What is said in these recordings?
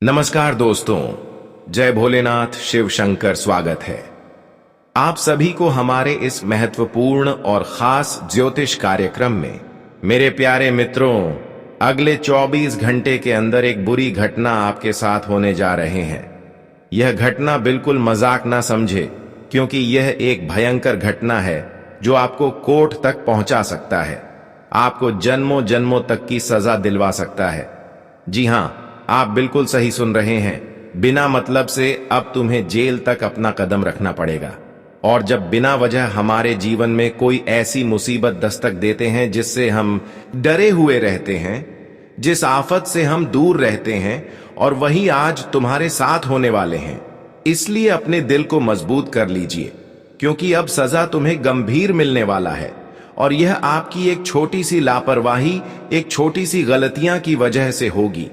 नमस्कार दोस्तों, जय भोलेनाथ शिव शंकर। स्वागत है आप सभी को हमारे इस महत्वपूर्ण और खास ज्योतिष कार्यक्रम में। मेरे प्यारे मित्रों, अगले 24 घंटे के अंदर एक बुरी घटना आपके साथ होने जा रहे हैं। यह घटना बिल्कुल मजाक ना समझे, क्योंकि यह एक भयंकर घटना है जो आपको कोर्ट तक पहुंचा सकता है, आपको जन्मों जन्मों तक की सजा दिलवा सकता है। जी हां, आप बिल्कुल सही सुन रहे हैं। बिना मतलब से अब तुम्हें जेल तक अपना कदम रखना पड़ेगा। और जब बिना वजह हमारे जीवन में कोई ऐसी मुसीबत दस्तक देते हैं जिससे हम डरे हुए रहते हैं, जिस आफत से हम दूर रहते हैं, और वही आज तुम्हारे साथ होने वाले हैं। इसलिए अपने दिल को मजबूत कर लीजिए, क्योंकि अब सजा तुम्हें गंभीर मिलने वाला है। और यह आपकी एक छोटी सी लापरवाही, एक छोटी सी गलतियां की वजह से होगी।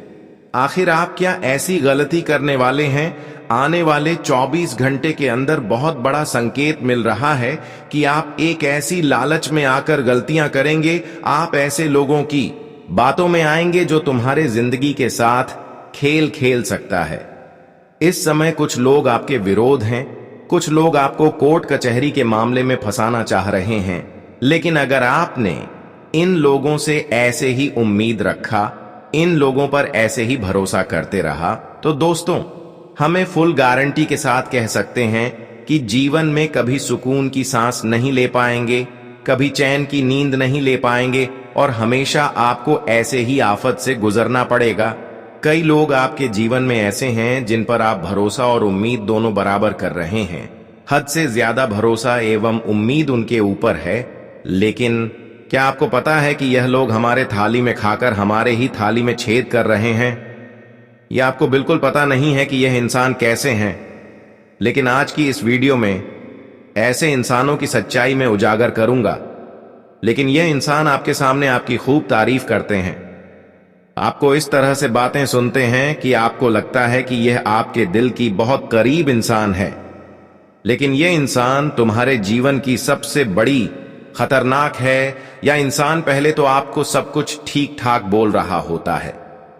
आखिर आप क्या ऐसी गलती करने वाले हैं? आने वाले 24 घंटे के अंदर बहुत बड़ा संकेत मिल रहा है कि आप एक ऐसी लालच में आकर गलतियां करेंगे, आप ऐसे लोगों की बातों में आएंगे जो तुम्हारे जिंदगी के साथ खेल खेल सकता है। इस समय कुछ लोग आपके विरोध हैं, कुछ लोग आपको कोर्ट कचहरी के मामले में फंसाना चाह रहे हैं। लेकिन अगर आपने इन लोगों से ऐसे ही उम्मीद रखा, इन लोगों पर ऐसे ही भरोसा करते रहा, तो दोस्तों, हमें फुल गारंटी के साथ कह सकते हैं कि जीवन में कभी सुकून की सांस नहीं ले पाएंगे, कभी चैन की नींद नहीं ले पाएंगे, और हमेशा आपको ऐसे ही आफत से गुजरना पड़ेगा। कई लोग आपके जीवन में ऐसे हैं जिन पर आप भरोसा और उम्मीद दोनों बराबर कर रहे हैं। हद से ज्यादा भरोसा एवं उम्मीद उनके ऊपर है। लेकिन क्या आपको पता है कि यह लोग हमारे थाली में खाकर हमारे ही थाली में छेद कर रहे हैं? यह आपको बिल्कुल पता नहीं है कि यह इंसान कैसे हैं। लेकिन आज की इस वीडियो में ऐसे इंसानों की सच्चाई में उजागर करूंगा। लेकिन यह इंसान आपके सामने आपकी खूब तारीफ करते हैं, आपको इस तरह से बातें सुनते हैं कि आपको लगता है कि यह आपके दिल की बहुत करीब इंसान है। लेकिन यह इंसान तुम्हारे जीवन की सबसे बड़ी खतरनाक है। या इंसान पहले तो आपको सब कुछ ठीक ठाक बोल रहा होता है,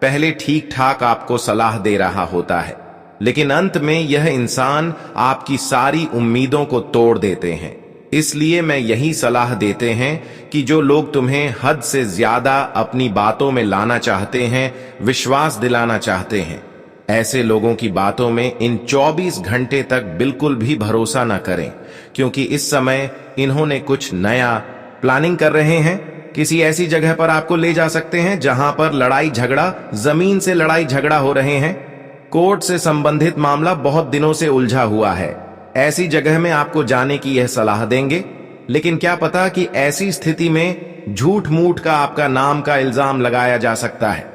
पहले ठीक ठाक आपको सलाह दे रहा होता है, लेकिन अंत में यह इंसान आपकी सारी उम्मीदों को तोड़ देते हैं। इसलिए मैं यही सलाह देते हैं कि जो लोग तुम्हें हद से ज्यादा अपनी बातों में लाना चाहते हैं, विश्वास दिलाना चाहते हैं, ऐसे लोगों की बातों में इन 24 घंटे तक बिल्कुल भी भरोसा न करें, क्योंकि इस समय इन्होंने कुछ नया प्लानिंग कर रहे हैं। किसी ऐसी जगह पर आपको ले जा सकते हैं जहां पर लड़ाई झगड़ा, जमीन से लड़ाई झगड़ा हो रहे हैं। कोर्ट से संबंधित मामला बहुत दिनों से उलझा हुआ है। ऐसी जगह में आपको जाने की यह सलाह देंगे। लेकिन क्या पता कि ऐसी स्थिति में झूठ मूठ का आपका नाम का इल्जाम लगाया जा सकता है।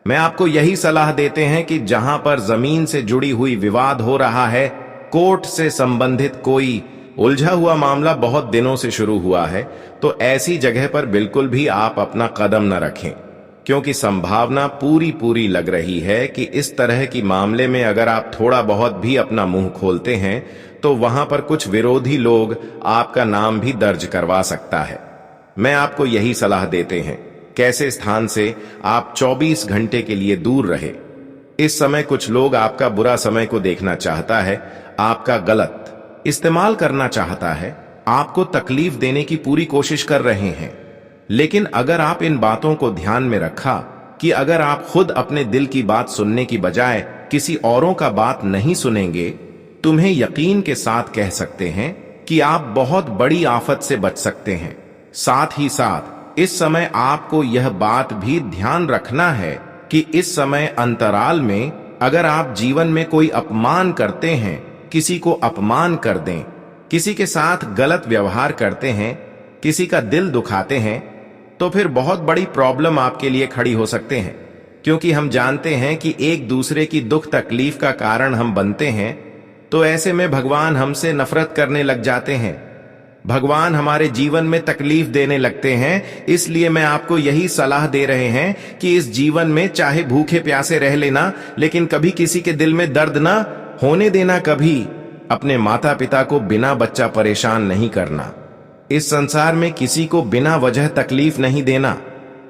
मैं आपको यही सलाह देते हैं कि जहां पर जमीन से जुड़ी हुई विवाद हो रहा है, कोर्ट से संबंधित कोई उलझा हुआ मामला बहुत दिनों से शुरू हुआ है, तो ऐसी जगह पर बिल्कुल भी आप अपना कदम न रखें, क्योंकि संभावना पूरी लग रही है कि इस तरह की मामले में अगर आप थोड़ा बहुत भी अपना मुंह खोलते हैं तो वहां पर कुछ विरोधी लोग आपका नाम भी दर्ज करवा सकता है। मैं आपको यही सलाह देते हैं, कैसे स्थान से आप 24 घंटे के लिए दूर रहे। इस समय कुछ लोग आपका बुरा समय को देखना चाहता है, आपका गलत इस्तेमाल करना चाहता है, आपको तकलीफ देने की पूरी कोशिश कर रहे हैं। लेकिन अगर आप इन बातों को ध्यान में रखा कि अगर आप खुद अपने दिल की बात सुनने की बजाय किसी औरों का बात नहीं सुनेंगे, तुम्हें यकीन के साथ कह सकते हैं कि आप बहुत बड़ी आफत से बच सकते हैं। साथ ही साथ इस समय आपको यह बात भी ध्यान रखना है कि इस समय अंतराल में अगर आप जीवन में कोई अपमान करते हैं, किसी को अपमान कर दें, किसी के साथ गलत व्यवहार करते हैं, किसी का दिल दुखाते हैं, तो फिर बहुत बड़ी प्रॉब्लम आपके लिए खड़ी हो सकते हैं। क्योंकि हम जानते हैं कि एक दूसरे की दुख तकलीफ का कारण हम बनते हैं, तो ऐसे में भगवान हमसे नफरत करने लग जाते हैं, भगवान हमारे जीवन में तकलीफ देने लगते हैं। इसलिए मैं आपको यही सलाह दे रहे हैं कि इस जीवन में चाहे भूखे प्यासे रह लेना, लेकिन कभी किसी के दिल में दर्द ना होने देना। कभी अपने माता पिता को बिना बच्चा परेशान नहीं करना। इस संसार में किसी को बिना वजह तकलीफ नहीं देना।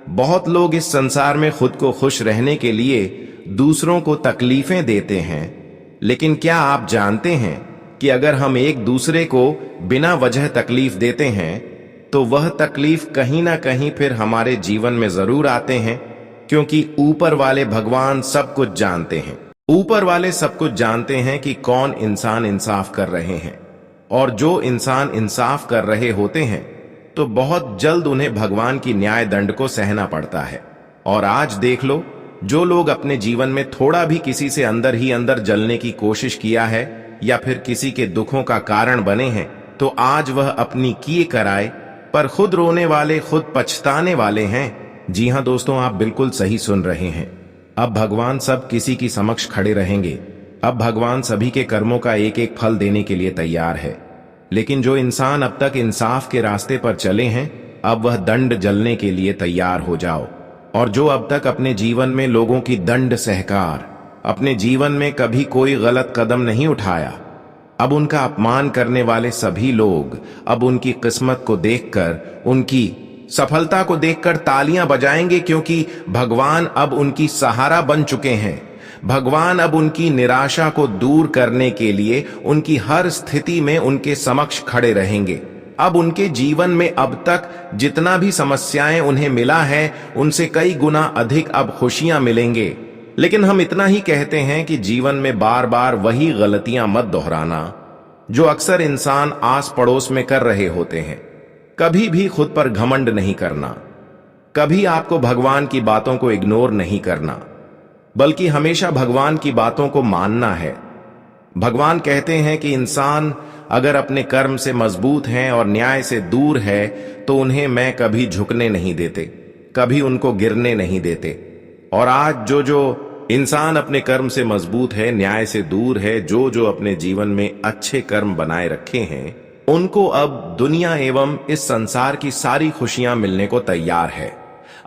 बहुत लोग इस संसार में खुद को खुश रहने के लिए दूसरों को तकलीफें देते हैं, लेकिन क्या आप जानते हैं कि अगर हम एक दूसरे को बिना वजह तकलीफ देते हैं तो वह तकलीफ कहीं ना कहीं फिर हमारे जीवन में जरूर आते हैं, क्योंकि ऊपर वाले भगवान सब कुछ जानते हैं। ऊपर वाले सब कुछ जानते हैं कि कौन इंसान इंसाफ कर रहे हैं, और जो इंसान इंसाफ कर रहे होते हैं तो बहुत जल्द उन्हें भगवान की न्याय दंड को सहना पड़ता है। और आज देख लो, जो लोग अपने जीवन में थोड़ा भी किसी से अंदर ही अंदर जलने की कोशिश किया है या फिर किसी के दुखों का कारण बने हैं, तो आज वह अपनी किए कराए पर खुद रोने वाले, खुद पछताने वाले हैं। जी हां दोस्तों, आप बिल्कुल सही सुन रहे हैं। अब भगवान सब किसी की समक्ष खड़े रहेंगे। अब भगवान सभी के कर्मों का एक एक फल देने के लिए तैयार है। लेकिन जो इंसान अब तक इंसाफ के रास्ते पर चले हैं, अब वह दंड जलने के लिए तैयार हो जाओ। और जो अब तक अपने जीवन में लोगों की दंड सहकार, अपने जीवन में कभी कोई गलत कदम नहीं उठाया, अब उनका अपमान करने वाले सभी लोग अब उनकी किस्मत को देखकर, उनकी सफलता को देखकर तालियां बजाएंगे, क्योंकि भगवान अब उनकी सहारा बन चुके हैं। भगवान अब उनकी निराशा को दूर करने के लिए उनकी हर स्थिति में उनके समक्ष खड़े रहेंगे। अब उनके जीवन में अब तक जितना भी समस्याएं उन्हें मिला है, उनसे कई गुना अधिक अब खुशियां मिलेंगे। लेकिन हम इतना ही कहते हैं कि जीवन में बार बार वही गलतियां मत दोहराना जो अक्सर इंसान आस पड़ोस में कर रहे होते हैं। कभी भी खुद पर घमंड नहीं करना, कभी आपको भगवान की बातों को इग्नोर नहीं करना, बल्कि हमेशा भगवान की बातों को मानना है। भगवान कहते हैं कि इंसान अगर अपने कर्म से मजबूत हैं और न्याय से दूर है तो उन्हें मैं कभी झुकने नहीं देते, कभी उनको गिरने नहीं देते। और आज जो इंसान अपने कर्म से मजबूत है, न्याय से दूर है, जो अपने जीवन में अच्छे कर्म बनाए रखे हैं, उनको अब दुनिया एवं इस संसार की सारी खुशियां मिलने को तैयार है।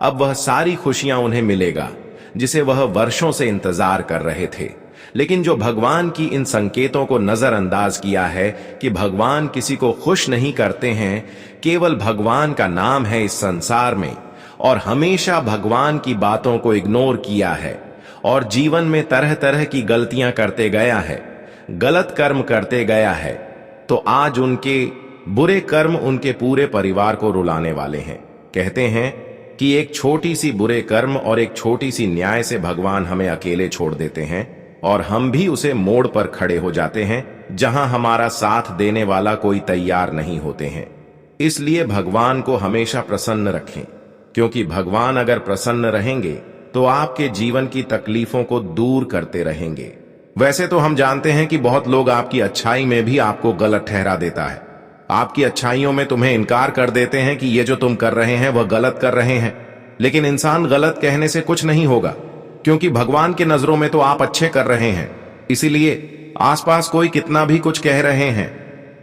अब वह सारी खुशियां उन्हें मिलेगा जिसे वह वर्षों से इंतजार कर रहे थे। लेकिन जो भगवान की इन संकेतों को नजरअंदाज किया है कि भगवान किसी को खुश नहीं करते हैं, केवल भगवान का नाम है इस संसार में, और हमेशा भगवान की बातों को इग्नोर किया है और जीवन में तरह तरह की गलतियां करते गया है, गलत कर्म करते गया है, तो आज उनके बुरे कर्म उनके पूरे परिवार को रुलाने वाले हैं। कहते हैं कि एक छोटी सी बुरे कर्म और एक छोटी सी न्याय से भगवान हमें अकेले छोड़ देते हैं और हम भी उसे मोड़ पर खड़े हो जाते हैं जहां हमारा साथ देने वाला कोई तैयार नहीं होते हैं। इसलिए भगवान को हमेशा प्रसन्न रखें, क्योंकि भगवान अगर प्रसन्न रहेंगे तो आपके जीवन की तकलीफों को दूर करते रहेंगे। वैसे तो हम जानते हैं कि बहुत लोग आपकी अच्छाई में भी आपको गलत ठहरा देता है, आपकी अच्छाइयों में तुम्हें इनकार कर देते हैं कि ये जो तुम कर रहे हैं वह गलत कर रहे हैं। लेकिन इंसान गलत कहने से कुछ नहीं होगा, क्योंकि भगवान के नजरों में तो आप अच्छे कर रहे हैं। इसीलिए आसपास कोई कितना भी कुछ कह रहे हैं,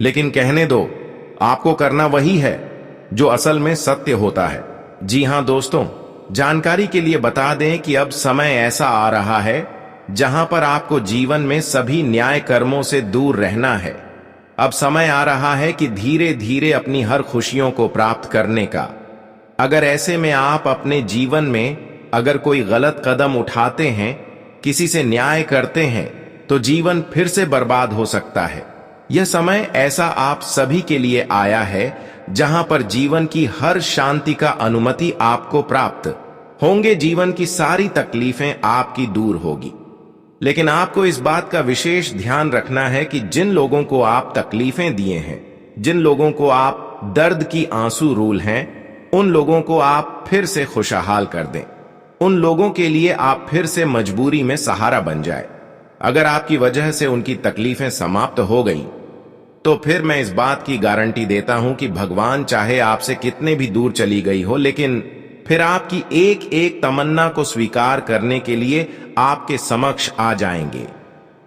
लेकिन कहने दो, आपको करना वही है जो असल में सत्य होता है। जी हां दोस्तों, जानकारी के लिए बता दें कि अब समय ऐसा आ रहा है जहां पर आपको जीवन में सभी न्याय कर्मों से दूर रहना है। अब समय आ रहा है कि धीरे धीरे अपनी हर खुशियों को प्राप्त करने का। अगर ऐसे में आप अपने जीवन में अगर कोई गलत कदम उठाते हैं, किसी से न्याय करते हैं, तो जीवन फिर से बर्बाद हो सकता है। यह समय ऐसा आप सभी के लिए आया है जहां पर जीवन की हर शांति का अनुमति आपको प्राप्त होंगे, जीवन की सारी तकलीफें आपकी दूर होगी। लेकिन आपको इस बात का विशेष ध्यान रखना है कि जिन लोगों को आप तकलीफें दिए हैं, जिन लोगों को आप दर्द की आंसू रूल हैं, उन लोगों को आप फिर से खुशहाल कर दें। उन लोगों के लिए आप फिर से मजबूरी में सहारा बन जाए। अगर आपकी वजह से उनकी तकलीफें समाप्त हो गई, तो फिर मैं इस बात की गारंटी देता हूं कि भगवान चाहे आपसे कितने भी दूर चली गई हो, लेकिन फिर आपकी एक एक तमन्ना को स्वीकार करने के लिए आपके समक्ष आ जाएंगे।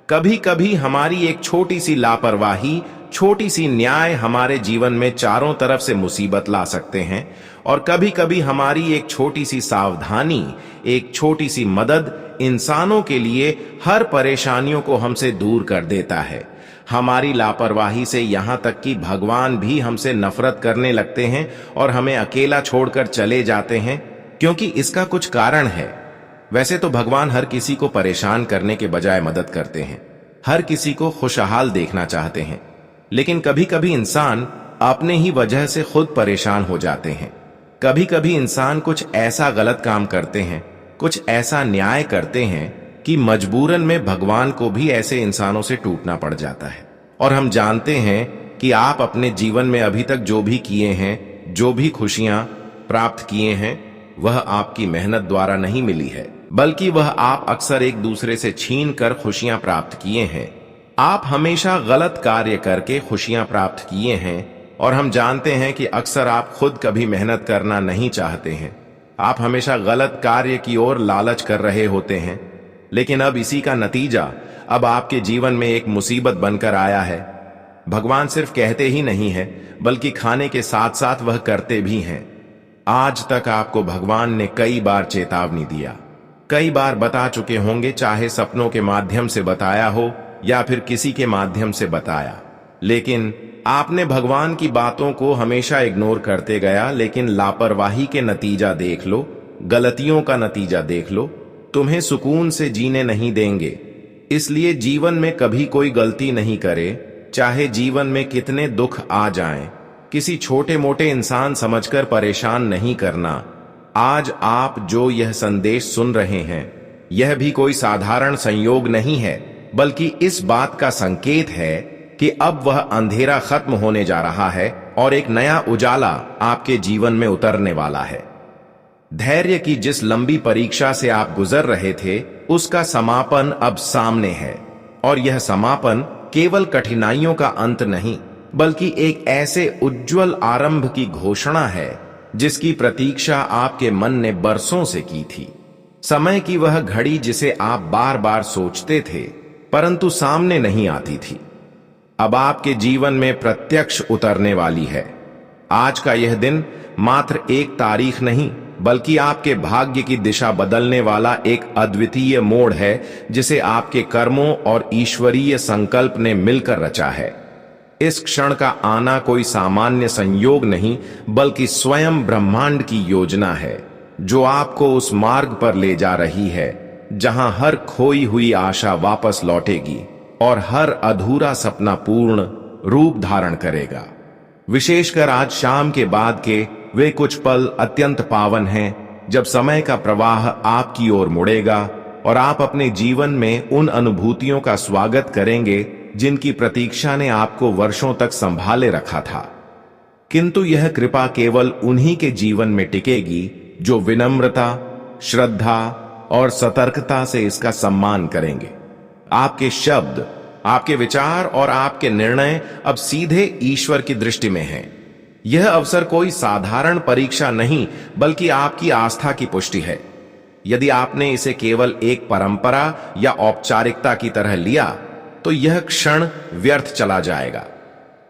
कभी कभी हमारी एक छोटी सी लापरवाही, छोटी सी न्याय हमारे जीवन में चारों तरफ से मुसीबत ला सकते हैं, और कभी कभी हमारी एक छोटी सी सावधानी, एक छोटी सी मदद इंसानों के लिए हर परेशानियों को हमसे दूर कर देता है। हमारी लापरवाही से यहां तक कि भगवान भी हमसे नफरत करने लगते हैं और हमें अकेला छोड़कर चले जाते हैं, क्योंकि इसका कुछ कारण है। वैसे तो भगवान हर किसी को परेशान करने के बजाय मदद करते हैं, हर किसी को खुशहाल देखना चाहते हैं, लेकिन कभी कभी इंसान अपने ही वजह से खुद परेशान हो जाते हैं। कभी कभी इंसान कुछ ऐसा गलत काम करते हैं, कुछ ऐसा न्याय करते हैं कि मजबूरन में भगवान को भी ऐसे इंसानों से टूटना पड़ जाता है। और हम जानते हैं कि आप अपने जीवन में अभी तक जो भी किए हैं, जो भी खुशियां प्राप्त किए हैं, वह आपकी मेहनत द्वारा नहीं मिली है, बल्कि वह आप अक्सर एक दूसरे से छीन कर खुशियां प्राप्त किए हैं। आप हमेशा गलत कार्य करके खुशियां प्राप्त किए हैं, और हम जानते हैं कि अक्सर आप खुद कभी मेहनत करना नहीं चाहते हैं। आप हमेशा गलत कार्य की ओर लालच कर रहे होते हैं, लेकिन अब इसी का नतीजा अब आपके जीवन में एक मुसीबत बनकर आया है। भगवान सिर्फ कहते ही नहीं है, बल्कि खाने के साथ साथ वह करते भी हैं। आज तक आपको भगवान ने कई बार चेतावनी दिया, कई बार बता चुके होंगे, चाहे सपनों के माध्यम से बताया हो या फिर किसी के माध्यम से बताया, लेकिन आपने भगवान की बातों को हमेशा इग्नोर करते गया। लेकिन लापरवाही के नतीजा देख लो, गलतियों का नतीजा देख लो, तुम्हें सुकून से जीने नहीं देंगे। इसलिए जीवन में कभी कोई गलती नहीं करे, चाहे जीवन में कितने दुख आ जाएं, किसी छोटे मोटे इंसान समझकर परेशान नहीं करना। आज आप जो यह संदेश सुन रहे हैं, यह भी कोई साधारण संयोग नहीं है, बल्कि इस बात का संकेत है कि अब वह अंधेरा खत्म होने जा रहा है और एक नया उजाला आपके जीवन में उतरने वाला है। धैर्य की जिस लंबी परीक्षा से आप गुजर रहे थे, उसका समापन अब सामने है। और यह समापन केवल कठिनाइयों का अंत नहीं, बल्कि एक ऐसे उज्जवल आरंभ की घोषणा है जिसकी प्रतीक्षा आपके मन ने बरसों से की थी। समय की वह घड़ी जिसे आप बार बार सोचते थे, परंतु सामने नहीं आती थी, अब आपके जीवन में प्रत्यक्ष उतरने वाली है। आज का यह दिन मात्र एक तारीख नहीं, बल्कि आपके भाग्य की दिशा बदलने वाला एक अद्वितीय मोड़ है, जिसे आपके कर्मों और ईश्वरीय संकल्प ने मिलकर रचा है। इस क्षण का आना कोई सामान्य संयोग नहीं, बल्कि स्वयं ब्रह्मांड की योजना है, जो आपको उस मार्ग पर ले जा रही है जहां हर खोई हुई आशा वापस लौटेगी और हर अधूरा सपना पूर्ण रूप धारण करेगा। विशेषकर आज शाम के बाद के वे कुछ पल अत्यंत पावन हैं, जब समय का प्रवाह आपकी ओर मुड़ेगा और आप अपने जीवन में उन अनुभूतियों का स्वागत करेंगे जिनकी प्रतीक्षा ने आपको वर्षों तक संभाले रखा था। किंतु यह कृपा केवल उन्हीं के जीवन में टिकेगी जो विनम्रता, श्रद्धा और सतर्कता से इसका सम्मान करेंगे। आपके शब्द, आपके विचार और आपके निर्णय अब सीधे ईश्वर की दृष्टि में हैं। यह अवसर कोई साधारण परीक्षा नहीं, बल्कि आपकी आस्था की पुष्टि है। यदि आपने इसे केवल एक परंपरा या औपचारिकता की तरह लिया, तो यह क्षण व्यर्थ चला जाएगा।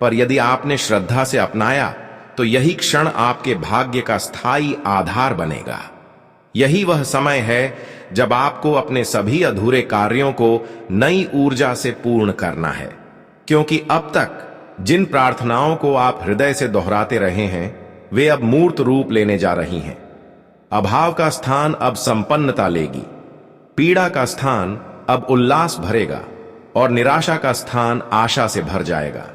पर यदि आपने श्रद्धा से अपनाया, तो यही क्षण आपके भाग्य का स्थायी आधार बनेगा। यही वह समय है जब आपको अपने सभी अधूरे कार्यों को नई ऊर्जा से पूर्ण करना है, क्योंकि अब तक जिन प्रार्थनाओं को आप हृदय से दोहराते रहे हैं, वे अब मूर्त रूप लेने जा रही हैं। अभाव का स्थान अब संपन्नता लेगी, पीड़ा का स्थान अब उल्लास भरेगा और निराशा का स्थान आशा से भर जाएगा।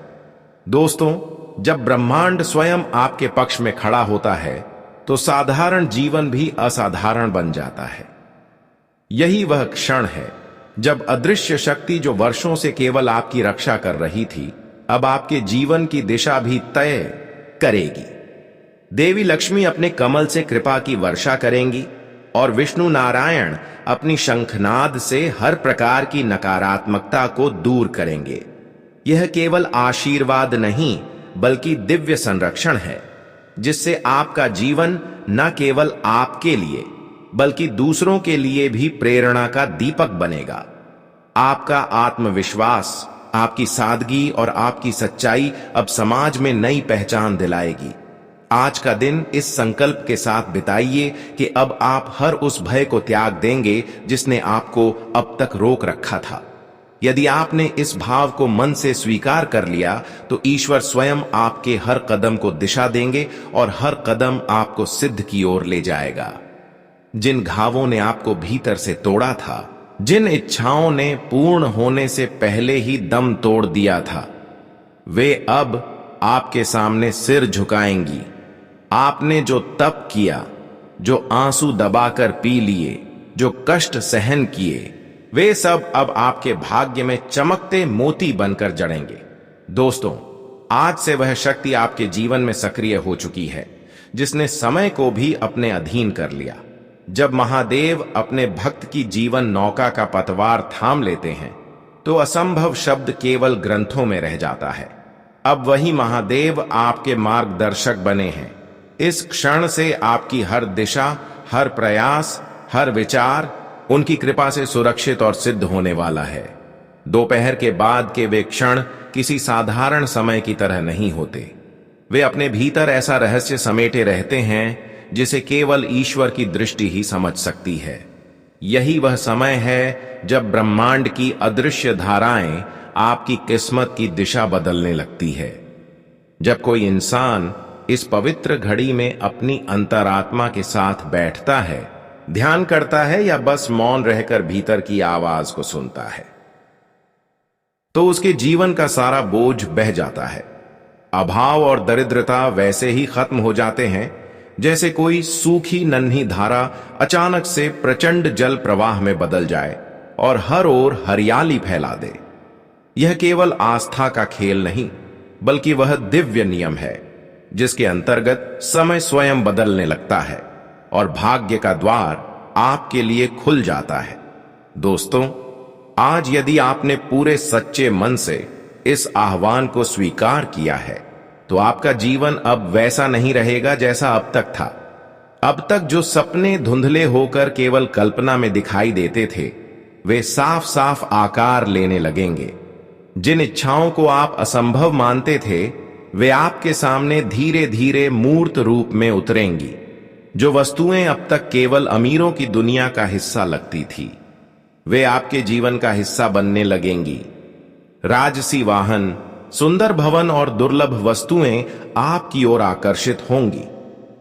दोस्तों, जब ब्रह्मांड स्वयं आपके पक्ष में खड़ा होता है, तो साधारण जीवन भी असाधारण बन जाता है। यही वह क्षण है जब अदृश्य शक्ति, जो वर्षों से केवल आपकी रक्षा कर रही थी, अब आपके जीवन की दिशा भी तय करेगी। देवी लक्ष्मी अपने कमल से कृपा की वर्षा करेंगी और विष्णु नारायण अपनी शंखनाद से हर प्रकार की नकारात्मकता को दूर करेंगे। यह केवल आशीर्वाद नहीं, बल्कि दिव्य संरक्षण है, जिससे आपका जीवन न केवल आपके लिए, बल्कि दूसरों के लिए भी प्रेरणा का दीपक बनेगा। आपका आत्मविश्वास, आपकी सादगी और आपकी सच्चाई अब समाज में नई पहचान दिलाएगी। आज का दिन इस संकल्प के साथ बिताइए कि अब आप हर उस भय को त्याग देंगे जिसने आपको अब तक रोक रखा था। यदि आपने इस भाव को मन से स्वीकार कर लिया, तो ईश्वर स्वयं आपके हर कदम को दिशा देंगे और हर कदम आपको सिद्ध की ओर ले जाएगा। जिन घावों ने आपको भीतर से तोड़ा था, जिन इच्छाओं ने पूर्ण होने से पहले ही दम तोड़ दिया था, वे अब आपके सामने सिर झुकाएंगी। आपने जो तप किया, जो आंसू दबाकर पी लिए, जो कष्ट सहन किए, वे सब अब आपके भाग्य में चमकते मोती बनकर जड़ेंगे। दोस्तों, आज से वह शक्ति आपके जीवन में सक्रिय हो चुकी है जिसने समय को भी अपने अधीन कर लिया। जब महादेव अपने भक्त की जीवन नौका का पतवार थाम लेते हैं तो असंभव शब्द केवल ग्रंथों में रह जाता है। अब वही महादेव आपके मार्गदर्शक बने हैं। इस क्षण से आपकी हर दिशा, हर प्रयास, हर विचार उनकी कृपा से सुरक्षित और सिद्ध होने वाला है। दोपहर के बाद के वे क्षण किसी साधारण समय की तरह नहीं होते। वे अपने भीतर ऐसा रहस्य समेटे रहते हैं जिसे केवल ईश्वर की दृष्टि ही समझ सकती है। यही वह समय है जब ब्रह्मांड की अदृश्य धाराएं आपकी किस्मत की दिशा बदलने लगती है। जब कोई इंसान इस पवित्र घड़ी में अपनी अंतरात्मा के साथ बैठता है, ध्यान करता है या बस मौन रहकर भीतर की आवाज को सुनता है, तो उसके जीवन का सारा बोझ बह जाता है। अभाव और दरिद्रता वैसे ही खत्म हो जाते हैं जैसे कोई सूखी नन्ही धारा अचानक से प्रचंड जल प्रवाह में बदल जाए और हर ओर हरियाली फैला दे। यह केवल आस्था का खेल नहीं, बल्कि वह दिव्य नियम है जिसके अंतर्गत समय स्वयं बदलने लगता है और भाग्य का द्वार आपके लिए खुल जाता है। दोस्तों, आज यदि आपने पूरे सच्चे मन से इस आह्वान को स्वीकार किया है तो आपका जीवन अब वैसा नहीं रहेगा जैसा अब तक था। अब तक जो सपने धुंधले होकर केवल कल्पना में दिखाई देते थे, वे साफ साफ आकार लेने लगेंगे। जिन इच्छाओं को आप असंभव मानते थे, वे आपके सामने धीरे धीरे मूर्त रूप में उतरेंगी। जो वस्तुएं अब तक केवल अमीरों की दुनिया का हिस्सा लगती थी, वे आपके जीवन का हिस्सा बनने लगेंगी। राजसी वाहन, सुंदर भवन और दुर्लभ वस्तुएं आपकी ओर आकर्षित होंगी।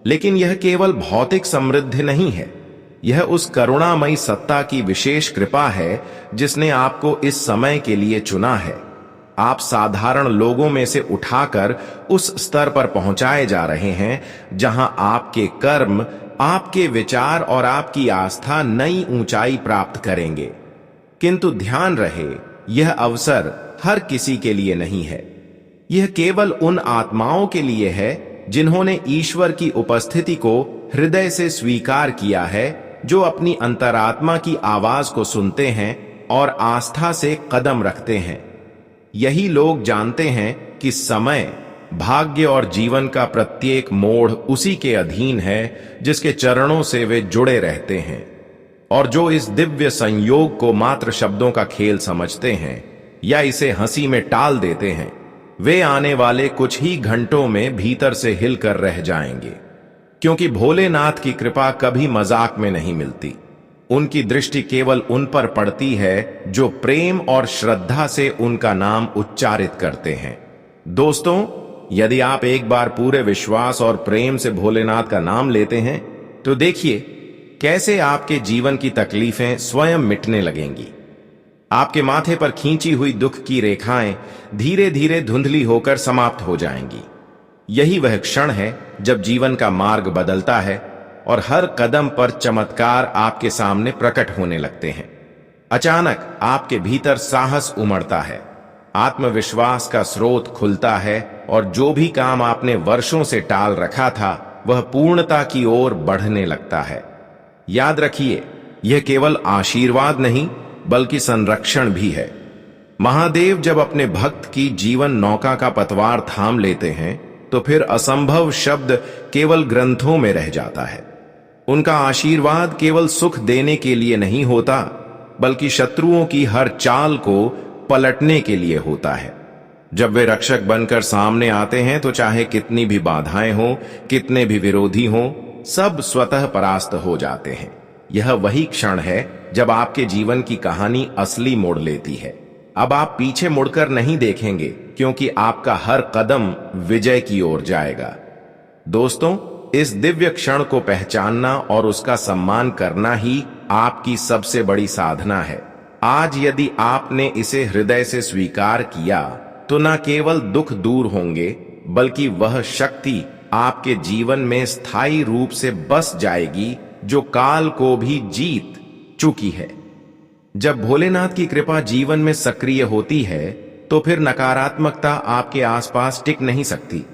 लेकिन यह केवल भौतिक समृद्धि नहीं है, यह उस करुणामयी सत्ता की विशेष कृपा है जिसने आपको इस समय के लिए चुना है। आप साधारण लोगों में से उठाकर उस स्तर पर पहुंचाए जा रहे हैं जहां आपके कर्म, आपके विचार और आपकी आस्था नई ऊंचाई प्राप्त करेंगे। किंतु ध्यान रहे, यह अवसर हर किसी के लिए नहीं है। यह केवल उन आत्माओं के लिए है जिन्होंने ईश्वर की उपस्थिति को हृदय से स्वीकार किया है, जो अपनी अंतरात्मा की आवाज को सुनते हैं और आस्था से कदम रखते हैं। यही लोग जानते हैं कि समय, भाग्य और जीवन का प्रत्येक मोड़ उसी के अधीन है जिसके चरणों से वे जुड़े रहते हैं। और जो इस दिव्य संयोग को मात्र शब्दों का खेल समझते हैं या इसे हंसी में टाल देते हैं, वे आने वाले कुछ ही घंटों में भीतर से हिलकर रह जाएंगे। क्योंकि भोलेनाथ की कृपा कभी मजाक में नहीं मिलती। उनकी दृष्टि केवल उन पर पड़ती है जो प्रेम और श्रद्धा से उनका नाम उच्चारित करते हैं। दोस्तों, यदि आप एक बार पूरे विश्वास और प्रेम से भोलेनाथ का नाम लेते हैं तो देखिए कैसे आपके जीवन की तकलीफें स्वयं मिटने लगेंगी। आपके माथे पर खींची हुई दुख की रेखाएं धीरे धीरे धुंधली होकर समाप्त हो जाएंगी। यही वह क्षण है जब जीवन का मार्ग बदलता है और हर कदम पर चमत्कार आपके सामने प्रकट होने लगते हैं। अचानक आपके भीतर साहस उमड़ता है, आत्मविश्वास का स्रोत खुलता है और जो भी काम आपने वर्षों से टाल रखा था वह पूर्णता की ओर बढ़ने लगता है। याद रखिए, यह केवल आशीर्वाद नहीं बल्कि संरक्षण भी है। महादेव जब अपने भक्त की जीवन नौका का पतवार थाम लेते हैं तो फिर असंभव शब्द केवल ग्रंथों में रह जाता है। उनका आशीर्वाद केवल सुख देने के लिए नहीं होता, बल्कि शत्रुओं की हर चाल को पलटने के लिए होता है। जब वे रक्षक बनकर सामने आते हैं तो चाहे कितनी भी बाधाएं हो, कितने भी विरोधी हो, सब स्वतः परास्त हो जाते हैं। यह वही क्षण है जब आपके जीवन की कहानी असली मोड़ लेती है। अब आप पीछे मुड़कर नहीं देखेंगे, क्योंकि आपका हर कदम विजय की ओर जाएगा। दोस्तों, इस दिव्य क्षण को पहचानना और उसका सम्मान करना ही आपकी सबसे बड़ी साधना है। आज यदि आपने इसे हृदय से स्वीकार किया तो न केवल दुख दूर होंगे, बल्कि वह शक्ति आपके जीवन में स्थायी रूप से बस जाएगी जो काल को भी जीत चुकी है। जब भोलेनाथ की कृपा जीवन में सक्रिय होती है तो फिर नकारात्मकता आपके आसपास टिक नहीं सकती।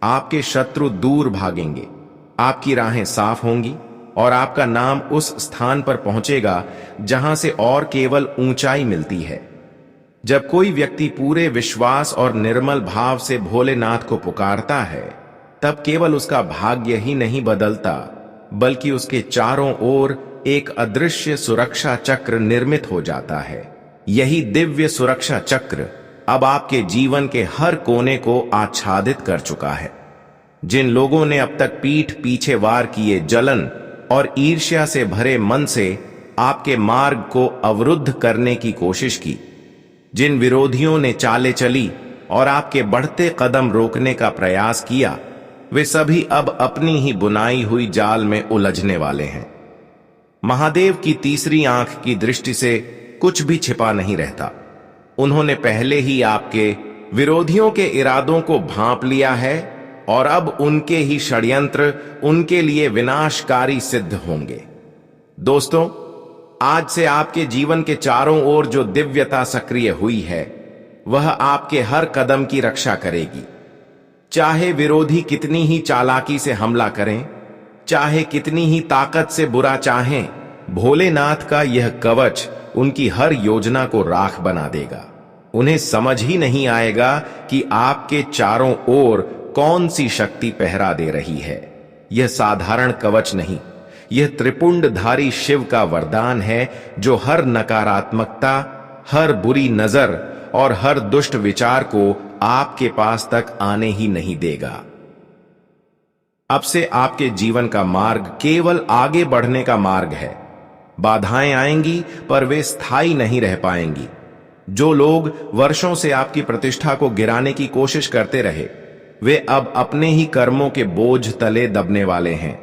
आपके शत्रु दूर भागेंगे, आपकी राहें साफ होंगी और आपका नाम उस स्थान पर पहुंचेगा जहां से और केवल ऊंचाई मिलती है। जब कोई व्यक्ति पूरे विश्वास और निर्मल भाव से भोलेनाथ को पुकारता है, तब केवल उसका भाग्य ही नहीं बदलता, बल्कि उसके चारों ओर एक अदृश्य सुरक्षा चक्र निर्मित हो जाता है। यही दिव्य सुरक्षा चक्र अब आपके जीवन के हर कोने को आच्छादित कर चुका है। जिन लोगों ने अब तक पीठ पीछे वार किए जलन और ईर्ष्या से भरे मन से आपके मार्ग को अवरुद्ध करने की कोशिश की, जिन विरोधियों ने चालें चली और आपके बढ़ते कदम रोकने का प्रयास किया, वे सभी अब अपनी ही बुनाई हुई जाल में उलझने वाले हैं। महादेव की तीसरी आंख की दृष्टि से कुछ भी छिपा नहीं रहता। उन्होंने पहले ही आपके विरोधियों के इरादों को भांप लिया है और अब उनके ही षड्यंत्र उनके लिए विनाशकारी सिद्ध होंगे। दोस्तों, आज से आपके जीवन के चारों ओर जो दिव्यता सक्रिय हुई है, वह आपके हर कदम की रक्षा करेगी। चाहे विरोधी कितनी ही चालाकी से हमला करें, चाहे कितनी ही ताकत से बुरा चाहें, भोलेनाथ का यह कवच उनकी हर योजना को राख बना देगा। उन्हें समझ ही नहीं आएगा कि आपके चारों ओर कौन सी शक्ति पहरा दे रही है। यह साधारण कवच नहीं, यह त्रिपुंडधारी शिव का वरदान है जो हर नकारात्मकता, हर बुरी नजर और हर दुष्ट विचार को आपके पास तक आने ही नहीं देगा। अब से आपके जीवन का मार्ग केवल आगे बढ़ने का मार्ग है। बाधाएं आएंगी पर वे स्थायी नहीं रह पाएंगी। जो लोग वर्षों से आपकी प्रतिष्ठा को गिराने की कोशिश करते रहे, वे अब अपने ही कर्मों के बोझ तले दबने वाले हैं।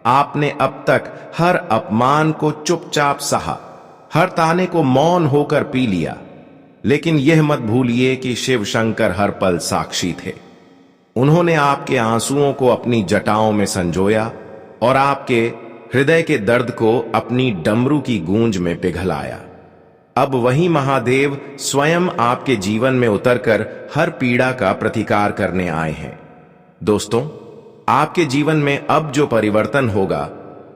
आपने अब तक हर अपमान को चुपचाप सहा, हर ताने को मौन होकर पी लिया, लेकिन यह मत भूलिए कि शिव शंकर हर पल साक्षी थे। उन्होंने आपके आंसुओं को अपनी जटाओं में संजोया और आपके हृदय के दर्द को अपनी डमरू की गूंज में पिघलाया। अब वही महादेव स्वयं आपके जीवन में उतरकर हर पीड़ा का प्रतिकार करने आए हैं। दोस्तों, आपके जीवन में अब जो परिवर्तन होगा,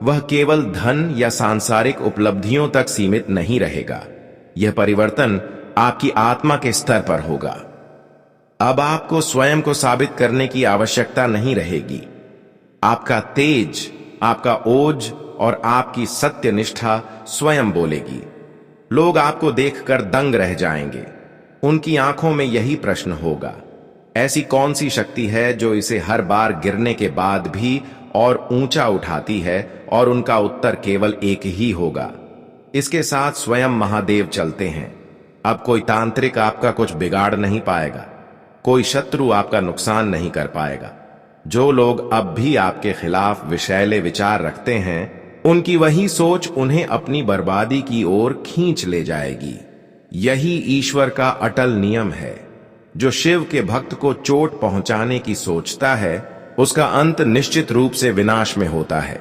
वह केवल धन या सांसारिक उपलब्धियों तक सीमित नहीं रहेगा। यह परिवर्तन आपकी आत्मा के स्तर पर होगा। अब आपको स्वयं को साबित करने की आवश्यकता नहीं रहेगी। आपका तेज, आपका ओज और आपकी सत्यनिष्ठा स्वयं बोलेगी। लोग आपको देखकर दंग रह जाएंगे। उनकी आंखों में यही प्रश्न होगा, ऐसी कौन सी शक्ति है जो इसे हर बार गिरने के बाद भी और ऊंचा उठाती है? और उनका उत्तर केवल एक ही होगा, इसके साथ स्वयं महादेव चलते हैं। अब कोई तांत्रिक आपका कुछ बिगाड़ नहीं पाएगा, कोई शत्रु आपका नुकसान नहीं कर पाएगा। जो लोग अब भी आपके खिलाफ विषैले विचार रखते हैं, उनकी वही सोच उन्हें अपनी बर्बादी की ओर खींच ले जाएगी। यही ईश्वर का अटल नियम है। जो शिव के भक्त को चोट पहुंचाने की सोचता है, उसका अंत निश्चित रूप से विनाश में होता है।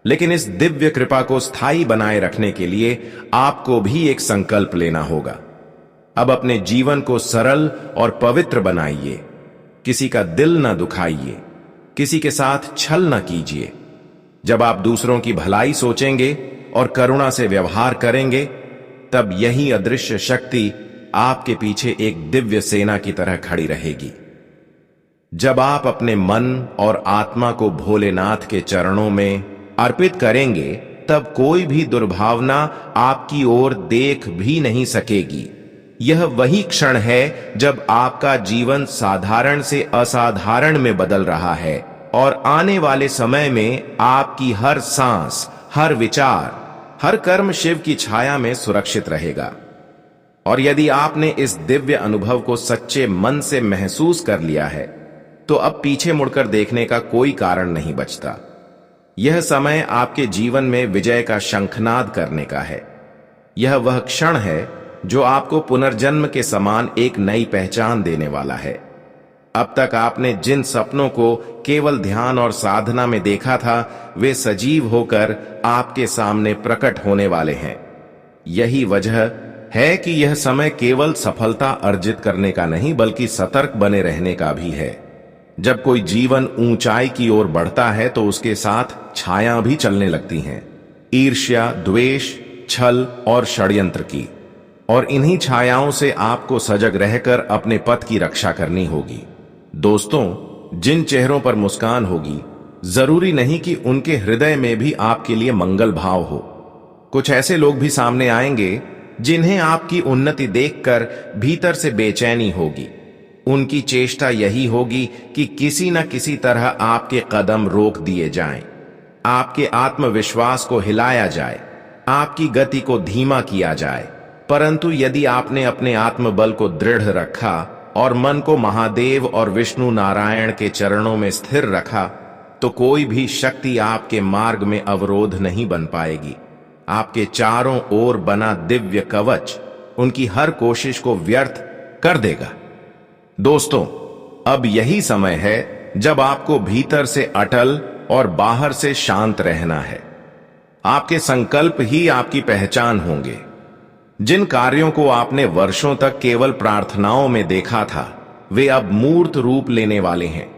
लेकिन इस दिव्य कृपा को स्थायी बनाए रखने के लिए आपको भी एक संकल्प लेना होगा। अब अपने जीवन को सरल और पवित्र बनाइए। किसी का दिल न दुखाइए, किसी के साथ छल न कीजिए। जब आप दूसरों की भलाई सोचेंगे और करुणा से व्यवहार करेंगे, तब यही अदृश्य शक्ति आपके पीछे एक दिव्य सेना की तरह खड़ी रहेगी। जब आप अपने मन और आत्मा को भोलेनाथ के चरणों में अर्पित करेंगे, तब कोई भी दुर्भावना आपकी ओर देख भी नहीं सकेगी। यह वही क्षण है जब आपका जीवन साधारण से असाधारण में बदल रहा है और आने वाले समय में आपकी हर सांस, हर विचार, हर कर्म शिव की छाया में सुरक्षित रहेगा। और यदि आपने इस दिव्य अनुभव को सच्चे मन से महसूस कर लिया है, तो अब पीछे मुड़कर देखने का कोई कारण नहीं बचता। यह समय आपके जीवन में विजय का शंखनाद करने का है। यह वह क्षण है जो आपको पुनर्जन्म के समान एक नई पहचान देने वाला है। अब तक आपने जिन सपनों को केवल ध्यान और साधना में देखा था, वे सजीव होकर आपके सामने प्रकट होने वाले हैं। यही वजह है कि यह समय केवल सफलता अर्जित करने का नहीं, बल्कि सतर्क बने रहने का भी है। जब कोई जीवन ऊंचाई की ओर बढ़ता है तो उसके साथ छाया भी चलने लगती हैं, ईर्ष्या, द्वेष, छल और षड्यंत्र की। और इन्हीं छायाओं से आपको सजग रहकर अपने पथ की रक्षा करनी होगी। दोस्तों, जिन चेहरों पर मुस्कान होगी, जरूरी नहीं कि उनके हृदय में भी आपके लिए मंगल भाव हो। कुछ ऐसे लोग भी सामने आएंगे जिन्हें आपकी उन्नति देखकर भीतर से बेचैनी होगी। उनकी चेष्टा यही होगी कि किसी न किसी तरह आपके कदम रोक दिए जाएं, आपके आत्मविश्वास को हिलाया जाए, आपकी गति को धीमा किया जाए। परंतु यदि आपने अपने आत्मबल को दृढ़ रखा और मन को महादेव और विष्णु नारायण के चरणों में स्थिर रखा, तो कोई भी शक्ति आपके मार्ग में अवरोध नहीं बन पाएगी। आपके चारों ओर बना दिव्य कवच उनकी हर कोशिश को व्यर्थ कर देगा। दोस्तों, अब यही समय है जब आपको भीतर से अटल और बाहर से शांत रहना है। आपके संकल्प ही आपकी पहचान होंगे। जिन कार्यों को आपने वर्षों तक केवल प्रार्थनाओं में देखा था, वे अब मूर्त रूप लेने वाले हैं।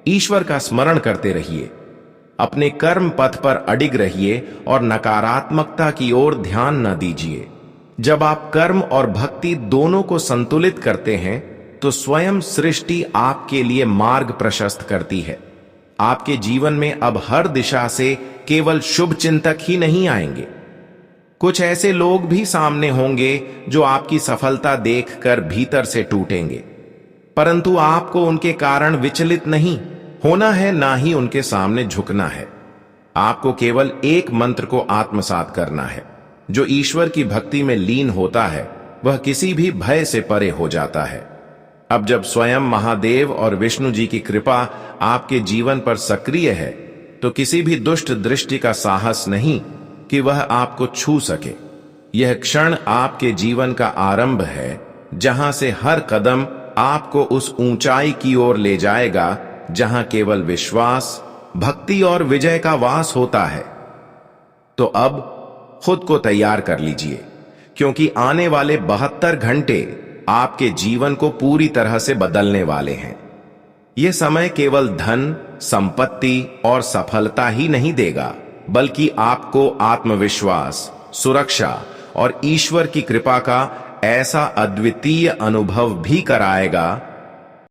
ईश्वर का स्मरण करते रहिए, अपने कर्म पथ पर अडिग रहिए और नकारात्मकता की ओर ध्यान न दीजिए। जब आप कर्म और भक्ति दोनों को संतुलित करते हैं, तो स्वयं सृष्टि आपके लिए मार्ग प्रशस्त करती है। आपके जीवन में अब हर दिशा से केवल शुभ चिंतक ही नहीं आएंगे। कुछ ऐसे लोग भी सामने होंगे जो आपकी सफलता देखकर भीतर से टूटेंगे, परंतु आपको उनके कारण विचलित नहीं होना है, ना ही उनके सामने झुकना है। आपको केवल एक मंत्र को आत्मसात करना है। जो ईश्वर की भक्ति में लीन होता है, वह किसी भी भय से परे हो जाता है। अब जब स्वयं महादेव और विष्णु जी की कृपा आपके जीवन पर सक्रिय है, तो किसी भी दुष्ट दृष्टि का साहस नहीं कि वह आपको छू सके। यह क्षण आपके जीवन का आरंभ है, जहां से हर कदम आपको उस ऊंचाई की ओर ले जाएगा जहां केवल विश्वास, भक्ति और विजय का वास होता है। तो अब खुद को तैयार कर लीजिए, क्योंकि आने वाले 72 घंटे आपके जीवन को पूरी तरह से बदलने वाले हैं। यह समय केवल धन, संपत्ति और सफलता ही नहीं देगा, बल्कि आपको आत्मविश्वास, सुरक्षा और ईश्वर की कृपा का ऐसा अद्वितीय अनुभव भी कराएगा